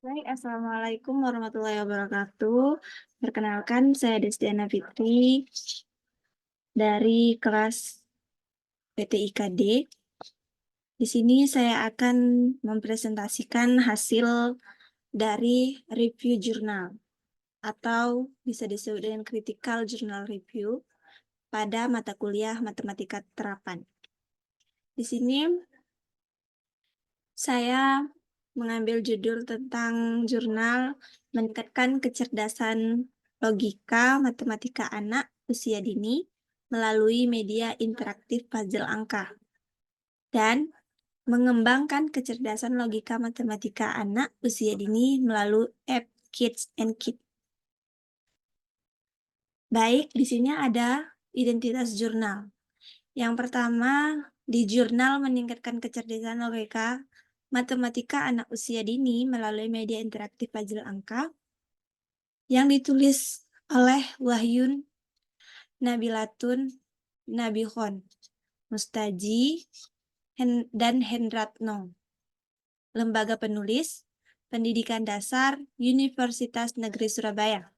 Baik, Assalamualaikum warahmatullahi wabarakatuh. Perkenalkan, saya Destiana Fitri dari kelas PTIKD. Di sini saya akan mempresentasikan hasil dari review jurnal atau bisa disebut dengan critical journal review pada mata kuliah matematika terapan. Di sini saya mengambil judul tentang jurnal meningkatkan kecerdasan logika matematika anak usia dini melalui media interaktif puzzle angka dan mengembangkan kecerdasan logika matematika anak usia dini melalui app Kids and Kid. Baik, di sini ada identitas jurnal. Yang pertama, di jurnal meningkatkan kecerdasan logika matematika anak usia dini melalui media interaktif puzzle angka yang ditulis oleh Wahyun Nabilatun Nabihon Mustaji dan Hendratno. Lembaga penulis Pendidikan Dasar Universitas Negeri Surabaya.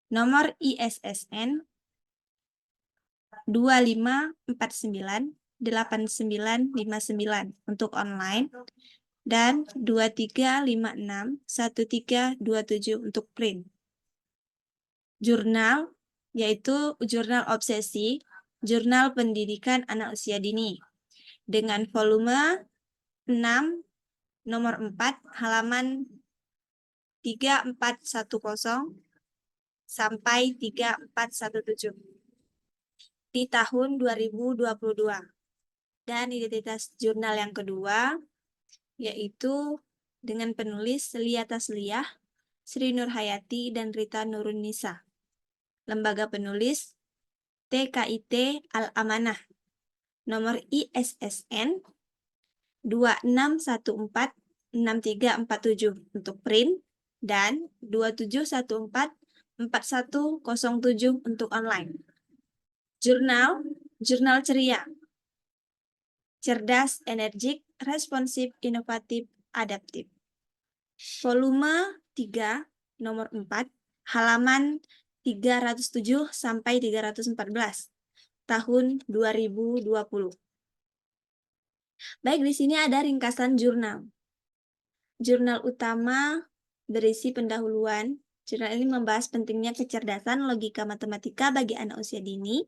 Nomor ISSN 25498959 untuk online dan 23561327 untuk print. Jurnal yaitu jurnal obsesi, jurnal pendidikan anak usia dini dengan volume 6 nomor 4 halaman 3410 sampai 3417 di tahun 2022. Dan identitas jurnal yang kedua yaitu dengan penulis Lia Tasliyah, Sri Nurhayati, dan Rita Nurunisa. Lembaga penulis TKIT Al-Amanah. Nomor ISSN 26146347 untuk print dan 27144107 untuk online. Jurnal ceria. Cerdas, energik, responsif, inovatif, adaptif. Volume 3, nomor 4, halaman 307 sampai 314, tahun 2020. Baik, di sini ada ringkasan jurnal. Jurnal utama berisi pendahuluan. Jurnal ini membahas pentingnya kecerdasan logika matematika bagi anak usia dini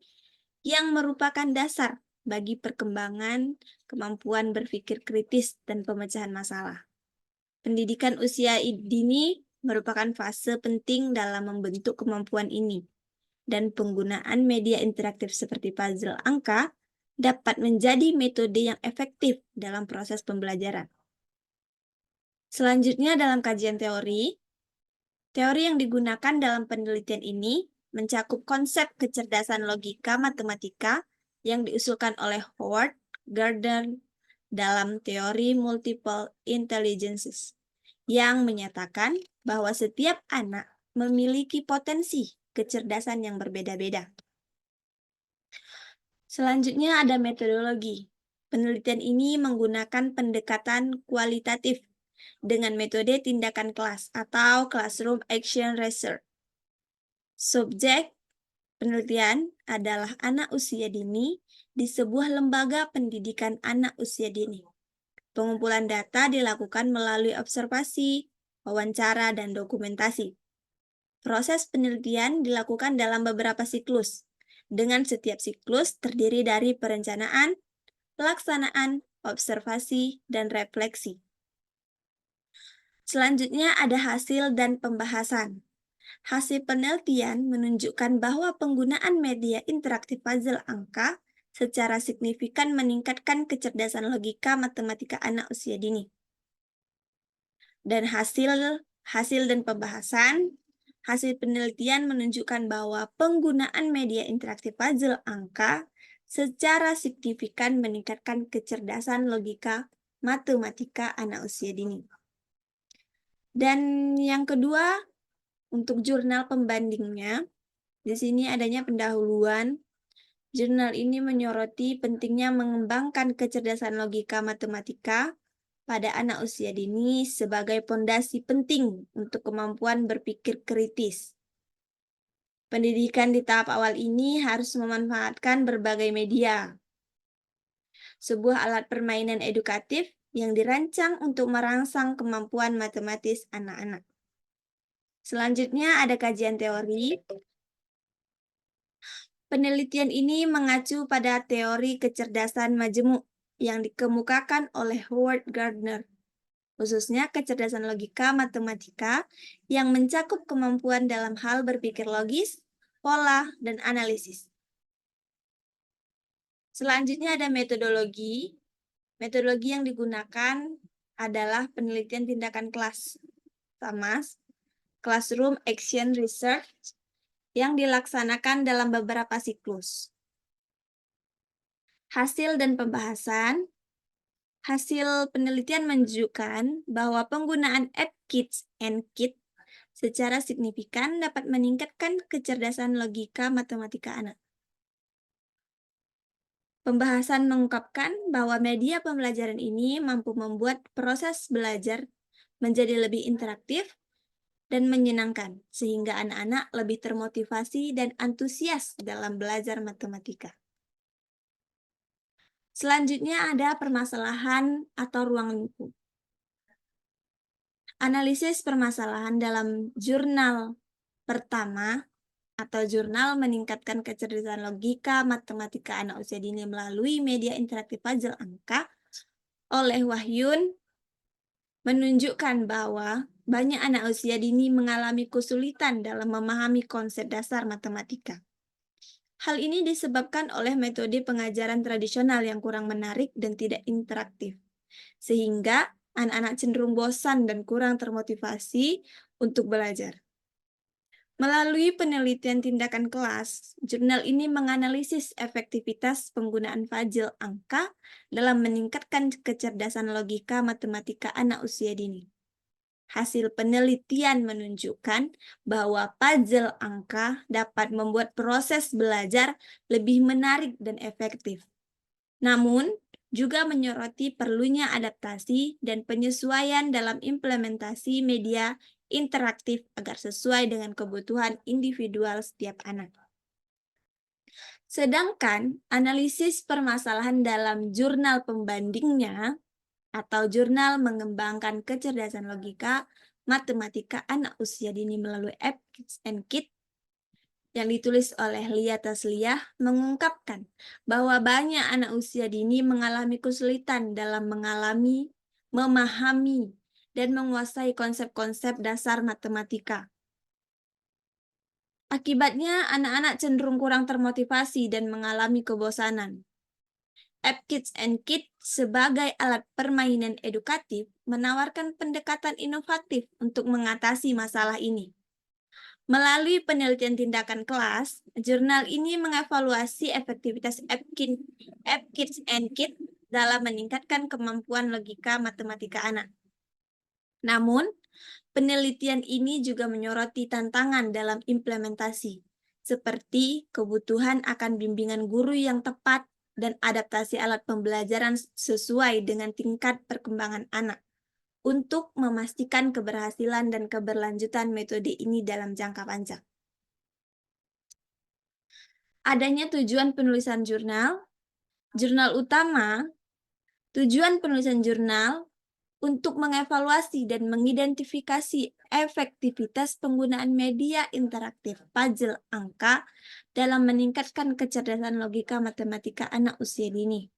yang merupakan dasar bagi perkembangan kemampuan berpikir kritis dan pemecahan masalah. Pendidikan usia dini merupakan fase penting dalam membentuk kemampuan ini, dan penggunaan media interaktif seperti puzzle angka dapat menjadi metode yang efektif dalam proses pembelajaran. Selanjutnya dalam kajian teori yang digunakan dalam penelitian ini mencakup konsep kecerdasan logika matematika yang diusulkan oleh Howard Gardner dalam teori multiple intelligences, yang menyatakan bahwa setiap anak memiliki potensi kecerdasan yang berbeda-beda. Selanjutnya ada metodologi. Penelitian ini menggunakan pendekatan kualitatif dengan metode tindakan kelas atau classroom action research. Subjek penelitian adalah anak usia dini di sebuah lembaga pendidikan anak usia dini. Pengumpulan data dilakukan melalui observasi, wawancara, dan dokumentasi. Proses penelitian dilakukan dalam beberapa siklus, dengan setiap siklus terdiri dari perencanaan, pelaksanaan, observasi, dan refleksi. Selanjutnya ada hasil dan pembahasan. Hasil penelitian menunjukkan bahwa penggunaan media interaktif puzzle angka secara signifikan meningkatkan kecerdasan logika matematika anak usia dini. Dan hasil dan pembahasan, hasil penelitian menunjukkan bahwa penggunaan media interaktif puzzle angka secara signifikan meningkatkan kecerdasan logika matematika anak usia dini. Dan yang kedua, untuk jurnal pembandingnya, di sini adanya pendahuluan. Jurnal ini menyoroti pentingnya mengembangkan kecerdasan logika matematika pada anak usia dini sebagai pondasi penting untuk kemampuan berpikir kritis. Pendidikan di tahap awal ini harus memanfaatkan berbagai media, sebuah alat permainan edukatif yang dirancang untuk merangsang kemampuan matematis anak-anak. Selanjutnya ada kajian teori. Penelitian ini mengacu pada teori kecerdasan majemuk yang dikemukakan oleh Howard Gardner, khususnya kecerdasan logika matematika yang mencakup kemampuan dalam hal berpikir logis, pola, dan analisis. Selanjutnya ada metodologi. Metodologi yang digunakan adalah penelitian tindakan kelas, sama Classroom Action Research, yang dilaksanakan dalam beberapa siklus. Hasil dan pembahasan. Hasil penelitian menunjukkan bahwa penggunaan App Kids and Kit secara signifikan dapat meningkatkan kecerdasan logika matematika anak. Pembahasan mengungkapkan bahwa media pembelajaran ini mampu membuat proses belajar menjadi lebih interaktif dan menyenangkan, sehingga anak-anak lebih termotivasi dan antusias dalam belajar matematika. Selanjutnya ada permasalahan atau ruang lingkup. Analisis permasalahan dalam jurnal pertama atau jurnal meningkatkan kecerdasan logika matematika anak usia dini melalui media interaktif puzzle angka oleh Wahyun menunjukkan bahwa banyak anak usia dini mengalami kesulitan dalam memahami konsep dasar matematika. Hal ini disebabkan oleh metode pengajaran tradisional yang kurang menarik dan tidak interaktif, sehingga anak-anak cenderung bosan dan kurang termotivasi untuk belajar. Melalui penelitian tindakan kelas, jurnal ini menganalisis efektivitas penggunaan puzzle angka dalam meningkatkan kecerdasan logika matematika anak usia dini. Hasil penelitian menunjukkan bahwa puzzle angka dapat membuat proses belajar lebih menarik dan efektif. Namun, juga menyoroti perlunya adaptasi dan penyesuaian dalam implementasi media interaktif agar sesuai dengan kebutuhan individual setiap anak. Sedangkan analisis permasalahan dalam jurnal pembandingnya atau jurnal mengembangkan kecerdasan logika matematika anak usia dini melalui App Kids and Kit yang ditulis oleh Lia Tasliah mengungkapkan bahwa banyak anak usia dini mengalami kesulitan dalam memahami, dan menguasai konsep-konsep dasar matematika. Akibatnya, anak-anak cenderung kurang termotivasi dan mengalami kebosanan. App Kids and Kit sebagai alat permainan edukatif menawarkan pendekatan inovatif untuk mengatasi masalah ini. Melalui penelitian tindakan kelas, jurnal ini mengevaluasi efektivitas App Kids and Kit dalam meningkatkan kemampuan logika matematika anak. Namun, penelitian ini juga menyoroti tantangan dalam implementasi, seperti kebutuhan akan bimbingan guru yang tepat dan adaptasi alat pembelajaran sesuai dengan tingkat perkembangan anak untuk memastikan keberhasilan dan keberlanjutan metode ini dalam jangka panjang. Adanya tujuan penulisan jurnal. Jurnal utama, tujuan penulisan jurnal untuk mengevaluasi dan mengidentifikasi efektivitas penggunaan media interaktif puzzle angka dalam meningkatkan kecerdasan logika matematika anak usia dini.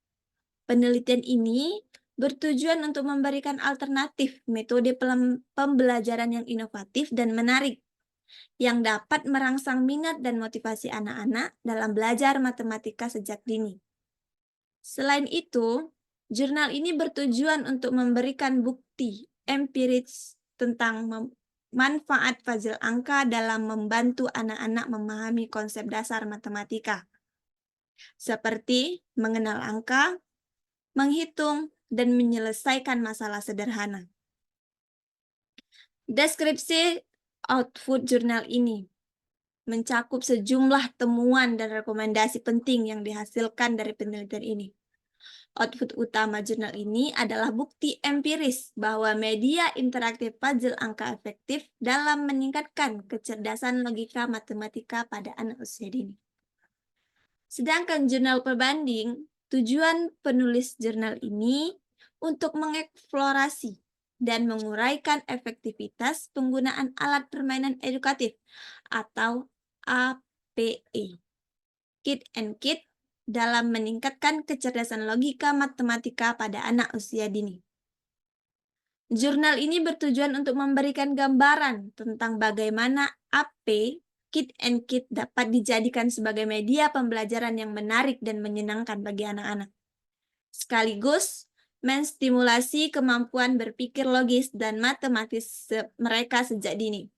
Penelitian ini bertujuan untuk memberikan alternatif metode pembelajaran yang inovatif dan menarik yang dapat merangsang minat dan motivasi anak-anak dalam belajar matematika sejak dini. Selain itu, jurnal ini bertujuan untuk memberikan bukti empiris tentang manfaat puzzle angka dalam membantu anak-anak memahami konsep dasar matematika, seperti mengenal angka, menghitung, dan menyelesaikan masalah sederhana. Deskripsi output jurnal ini mencakup sejumlah temuan dan rekomendasi penting yang dihasilkan dari penelitian ini. Output utama jurnal ini adalah bukti empiris bahwa media interaktif puzzle angka efektif dalam meningkatkan kecerdasan logika matematika pada anak usia dini. Sedangkan jurnal pembanding, tujuan penulis jurnal ini untuk mengeksplorasi dan menguraikan efektivitas penggunaan alat permainan edukatif atau APE, Kid and Kid, dalam meningkatkan kecerdasan logika matematika pada anak usia dini. Jurnal ini bertujuan untuk memberikan gambaran tentang bagaimana AP, Kid and Kid dapat dijadikan sebagai media pembelajaran yang menarik dan menyenangkan bagi anak-anak. Sekaligus menstimulasi kemampuan berpikir logis dan matematis mereka sejak dini.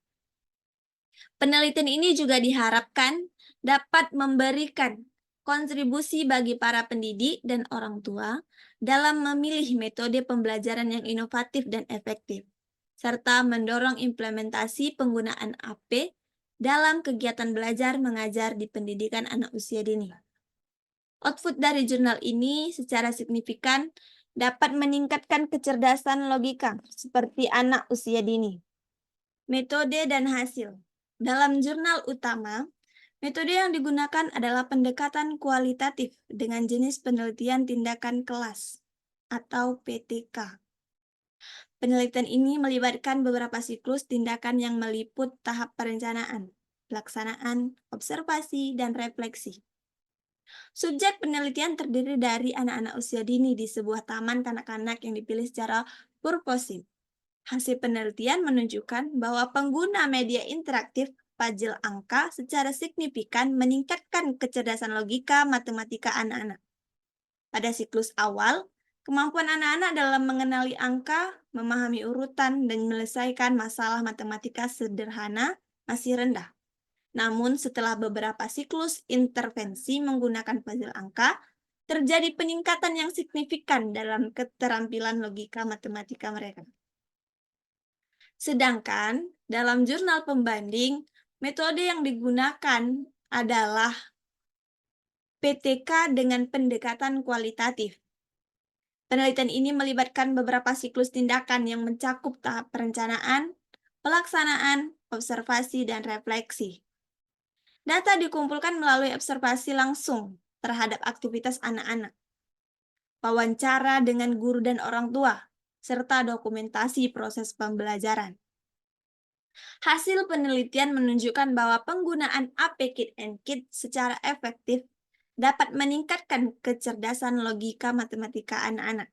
Penelitian ini juga diharapkan dapat memberikan kontribusi bagi para pendidik dan orang tua dalam memilih metode pembelajaran yang inovatif dan efektif, serta mendorong implementasi penggunaan AP dalam kegiatan belajar mengajar di pendidikan anak usia dini. Output dari jurnal ini secara signifikan dapat meningkatkan kecerdasan logika seperti anak usia dini. Metode dan hasil. Dalam jurnal utama, metode yang digunakan adalah pendekatan kualitatif dengan jenis penelitian tindakan kelas atau PTK. Penelitian ini melibatkan beberapa siklus tindakan yang meliput tahap perencanaan, pelaksanaan, observasi, dan refleksi. Subjek penelitian terdiri dari anak-anak usia dini di sebuah taman kanak-kanak yang dipilih secara purposif. Hasil penelitian menunjukkan bahwa pengguna media interaktif puzzle angka secara signifikan meningkatkan kecerdasan logika matematika anak-anak. Pada siklus awal, kemampuan anak-anak dalam mengenali angka, memahami urutan, dan menyelesaikan masalah matematika sederhana masih rendah. Namun setelah beberapa siklus intervensi menggunakan puzzle angka, terjadi peningkatan yang signifikan dalam keterampilan logika matematika mereka. Sedangkan dalam jurnal pembanding, metode yang digunakan adalah PTK dengan pendekatan kualitatif. Penelitian ini melibatkan beberapa siklus tindakan yang mencakup tahap perencanaan, pelaksanaan, observasi, dan refleksi. Data dikumpulkan melalui observasi langsung terhadap aktivitas anak-anak, wawancara dengan guru dan orang tua, serta dokumentasi proses pembelajaran. Hasil penelitian menunjukkan bahwa penggunaan AP Kid and Kid secara efektif dapat meningkatkan kecerdasan logika matematika anak-anak.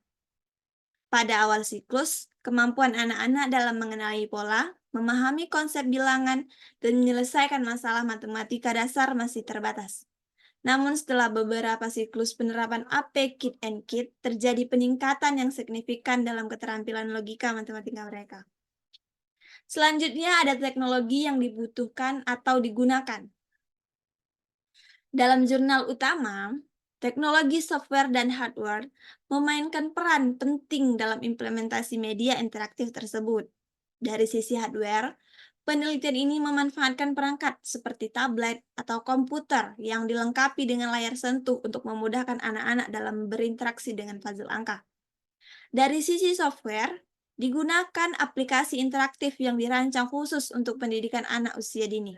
Pada awal siklus, kemampuan anak-anak dalam mengenali pola, memahami konsep bilangan, dan menyelesaikan masalah matematika dasar masih terbatas. Namun setelah beberapa siklus penerapan AP Kid and Kid, terjadi peningkatan yang signifikan dalam keterampilan logika matematika mereka. Selanjutnya ada teknologi yang dibutuhkan atau digunakan. Dalam jurnal utama, teknologi software dan hardware memainkan peran penting dalam implementasi media interaktif tersebut. Dari sisi hardware, penelitian ini memanfaatkan perangkat seperti tablet atau komputer yang dilengkapi dengan layar sentuh untuk memudahkan anak-anak dalam berinteraksi dengan puzzle angka. Dari sisi software, digunakan aplikasi interaktif yang dirancang khusus untuk pendidikan anak usia dini.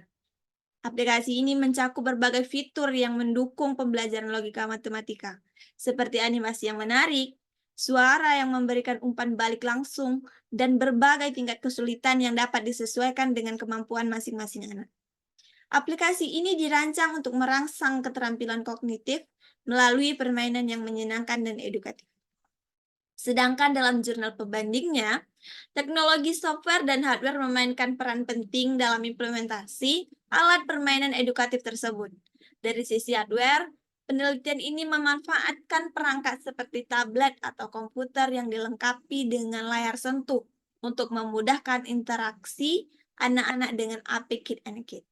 Aplikasi ini mencakup berbagai fitur yang mendukung pembelajaran logika matematika, seperti animasi yang menarik, suara yang memberikan umpan balik langsung, dan berbagai tingkat kesulitan yang dapat disesuaikan dengan kemampuan masing-masing anak. Aplikasi ini dirancang untuk merangsang keterampilan kognitif melalui permainan yang menyenangkan dan edukatif. Sedangkan dalam jurnal pembandingnya, teknologi software dan hardware memainkan peran penting dalam implementasi alat permainan edukatif tersebut. Dari sisi hardware, penelitian ini memanfaatkan perangkat seperti tablet atau komputer yang dilengkapi dengan layar sentuh untuk memudahkan interaksi anak-anak dengan AP Kid and Kid.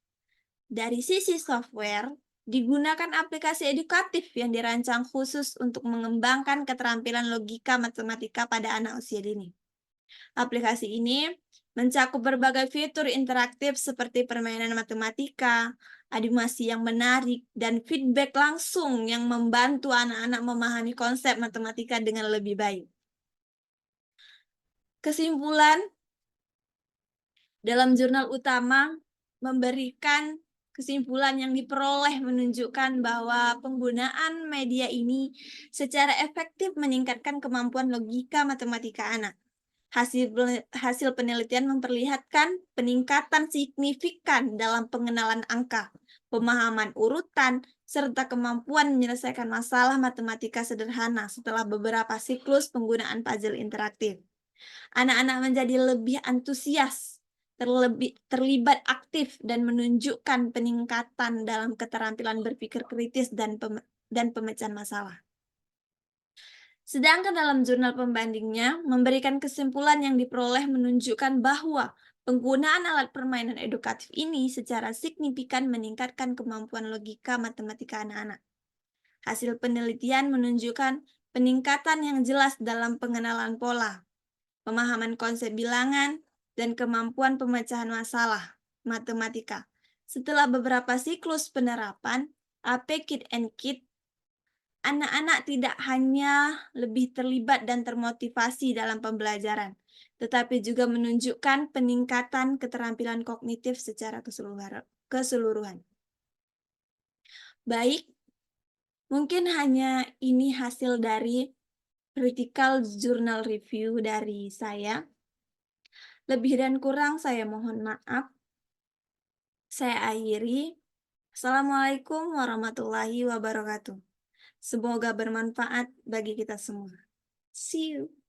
Dari sisi software, digunakan aplikasi edukatif yang dirancang khusus untuk mengembangkan keterampilan logika matematika pada anak usia dini. Aplikasi ini mencakup berbagai fitur interaktif seperti permainan matematika, animasi yang menarik, dan feedback langsung yang membantu anak-anak memahami konsep matematika dengan lebih baik. Kesimpulan, dalam jurnal utama memberikan kesimpulan yang diperoleh menunjukkan bahwa penggunaan media ini secara efektif meningkatkan kemampuan logika matematika anak. Hasil penelitian memperlihatkan peningkatan signifikan dalam pengenalan angka, pemahaman urutan, serta kemampuan menyelesaikan masalah matematika sederhana setelah beberapa siklus penggunaan puzzle interaktif. Anak-anak menjadi lebih antusias, terlibat aktif, dan menunjukkan peningkatan dalam keterampilan berpikir kritis dan pemecahan masalah. Sedangkan dalam jurnal pembandingnya, memberikan kesimpulan yang diperoleh menunjukkan bahwa penggunaan alat permainan edukatif ini secara signifikan meningkatkan kemampuan logika matematika anak-anak. Hasil penelitian menunjukkan peningkatan yang jelas dalam pengenalan pola, pemahaman konsep bilangan, dan kemampuan pemecahan masalah matematika. Setelah beberapa siklus penerapan, AP Kid and Kid, anak-anak tidak hanya lebih terlibat dan termotivasi dalam pembelajaran, tetapi juga menunjukkan peningkatan keterampilan kognitif secara keseluruhan. Baik, mungkin hanya ini hasil dari critical journal review dari saya. Lebih dan kurang saya mohon maaf. Saya akhiri. Assalamualaikum warahmatullahi wabarakatuh. Semoga bermanfaat bagi kita semua. See you.